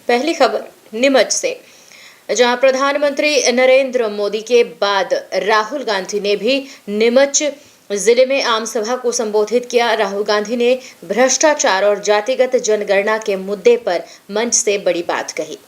पहली खबर नीमच से, जहां प्रधानमंत्री नरेंद्र मोदी के बाद राहुल गांधी ने भी नीमच जिले में आम सभा को संबोधित किया। राहुल गांधी ने भ्रष्टाचार और जातिगत जनगणना के मुद्दे पर मंच से बड़ी बात कही।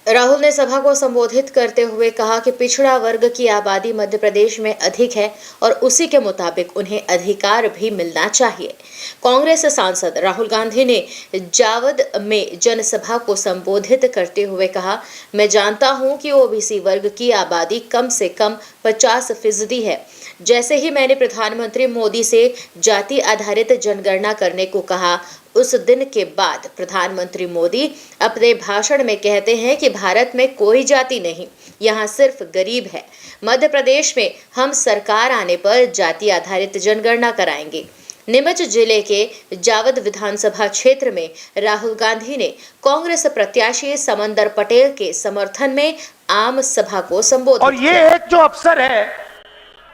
राहुल ने सभा को संबोधित करते हुए कहा कि पिछड़ा वर्ग की आबादी मध्य प्रदेश में अधिक है और उसी के मुताबिक उन्हें अधिकार भी मिलना चाहिए। कांग्रेस सांसद राहुल गांधी ने जावद में जनसभा को संबोधित करते हुए कहा, मैं जानता हूं कि ओबीसी वर्ग की आबादी कम से कम 50% है। जैसे ही मैंने प्रधानमंत्री मोदी से जाति आधारित जनगणना करने को कहा, उस दिन के बाद प्रधानमंत्री मोदी अपने भाषण में कहते हैं कि भारत में कोई जाति नहीं, यहाँ सिर्फ गरीब है। मध्य प्रदेश में हम सरकार आने पर जाति आधारित जनगणना कराएंगे। नीमच जिले के जावद विधानसभा क्षेत्र में राहुल गांधी ने कांग्रेस प्रत्याशी समंदर पटेल के समर्थन में आम सभा को संबोधित और ये एक जो अफसर है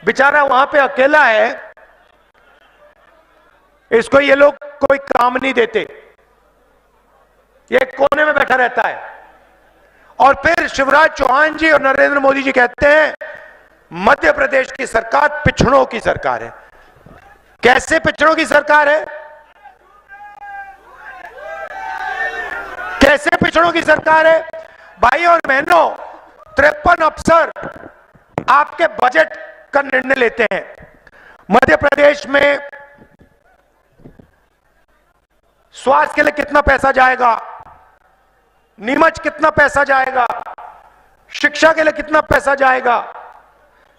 बेचारा वहां पे अकेला है, इसको ये लोग कोई काम नहीं देते, ये कोने में बैठा रहता है। और फिर शिवराज चौहान जी और नरेंद्र मोदी जी कहते हैं मध्य प्रदेश की सरकार पिछड़ों की सरकार है। कैसे पिछड़ों की सरकार है? कैसे पिछड़ों की सरकार है? भाई और बहनों, 53 अफसर आपके बजट का निर्णय लेते हैं। मध्य प्रदेश में स्वास्थ्य के लिए कितना पैसा जाएगा, नीमच कितना पैसा जाएगा, शिक्षा के लिए कितना पैसा जाएगा,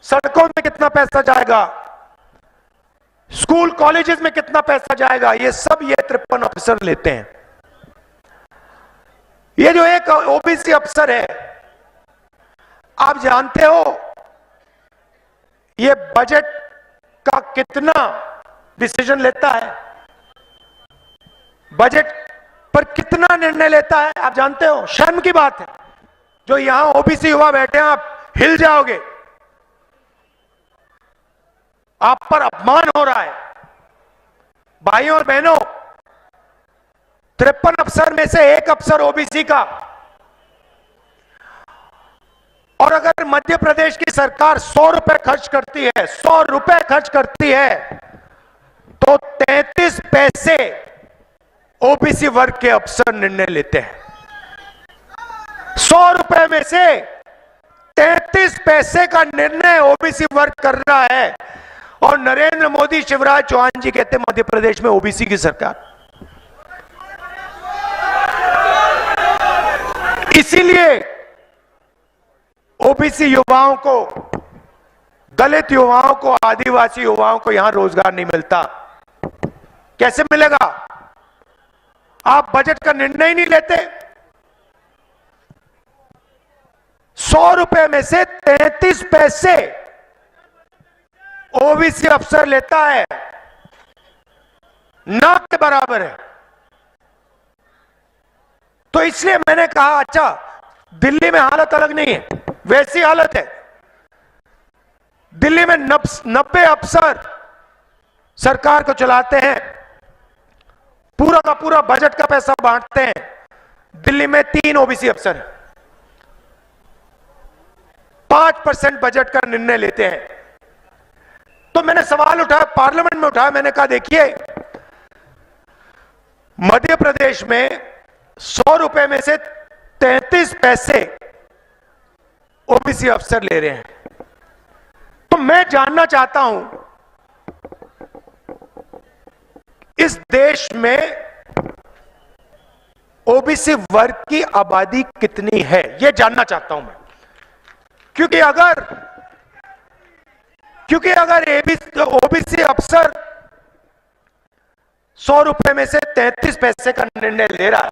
सड़कों में कितना पैसा जाएगा, स्कूल कॉलेजेस में कितना पैसा जाएगा, ये सब ये 53 अफसर लेते हैं। ये जो एक ओबीसी अफसर है, आप जानते हो ये बजट का कितना डिसीजन लेता है, बजट पर कितना निर्णय लेता है, आप जानते हो? शर्म की बात है। जो यहां ओबीसी युवा बैठे हैं, आप हिल जाओगे, आप पर अपमान हो रहा है। भाइयों और बहनों, 53 अफसर में से एक अफसर ओबीसी का। और अगर मध्य प्रदेश की सरकार 100 रुपए खर्च करती है, 100 रुपए खर्च करती है, तो 33 पैसे ओबीसी वर्ग के अफसर निर्णय लेते हैं। 100 रुपए में से 33 पैसे का निर्णय ओबीसी वर्ग कर रहा है। और नरेंद्र मोदी, शिवराज चौहान जी कहते हैं मध्य प्रदेश में ओबीसी की सरकार। इसीलिए ओबीसी युवाओं को, दलित युवाओं को, आदिवासी युवाओं को यहां रोजगार नहीं मिलता। कैसे मिलेगा? आप बजट का निर्णय ही नहीं लेते। 100 रुपए में से 33 पैसे ओबीसी अफसर लेता है, ना के बराबर है। तो इसलिए मैंने कहा, अच्छा दिल्ली में हालत अलग नहीं है, वैसी हालत है। दिल्ली में 90 अफसर सरकार को चलाते हैं, पूरा का पूरा बजट का पैसा बांटते हैं। दिल्ली में 3 ओबीसी अफसर 5% बजट का निर्णय लेते हैं। तो मैंने सवाल उठाया, पार्लियामेंट में उठाया, मैंने कहा देखिए मध्य प्रदेश में 100 रुपए में से 33 पैसे ओबीसी अफसर ले रहे हैं। तो मैं जानना चाहता हूं इस देश में ओबीसी वर्ग की आबादी कितनी है, यह जानना चाहता हूं मैं। क्योंकि अगर ओबीसी अफसर 100 रुपए में से 33 पैसे का निर्णय ले रहा है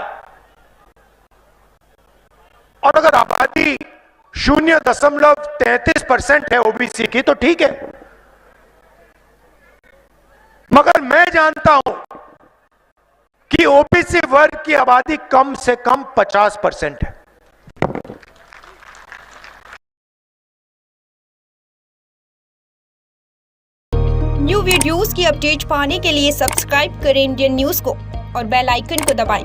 और अगर आबादी 0.33% है ओबीसी की, तो ठीक है। मगर मैं जानता हूं कि ओबीसी वर्ग की आबादी कम से कम 50% है। न्यू वीडियोस की अपडेट पाने के लिए सब्सक्राइब करें इंडियन न्यूज को और बेल आइकन को दबाएं।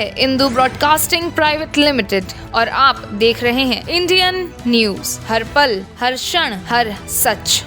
है इंदू ब्रॉडकास्टिंग प्राइवेट लिमिटेड और आप देख रहे हैं इंडियन न्यूज, हर पल, हर क्षण, हर सच।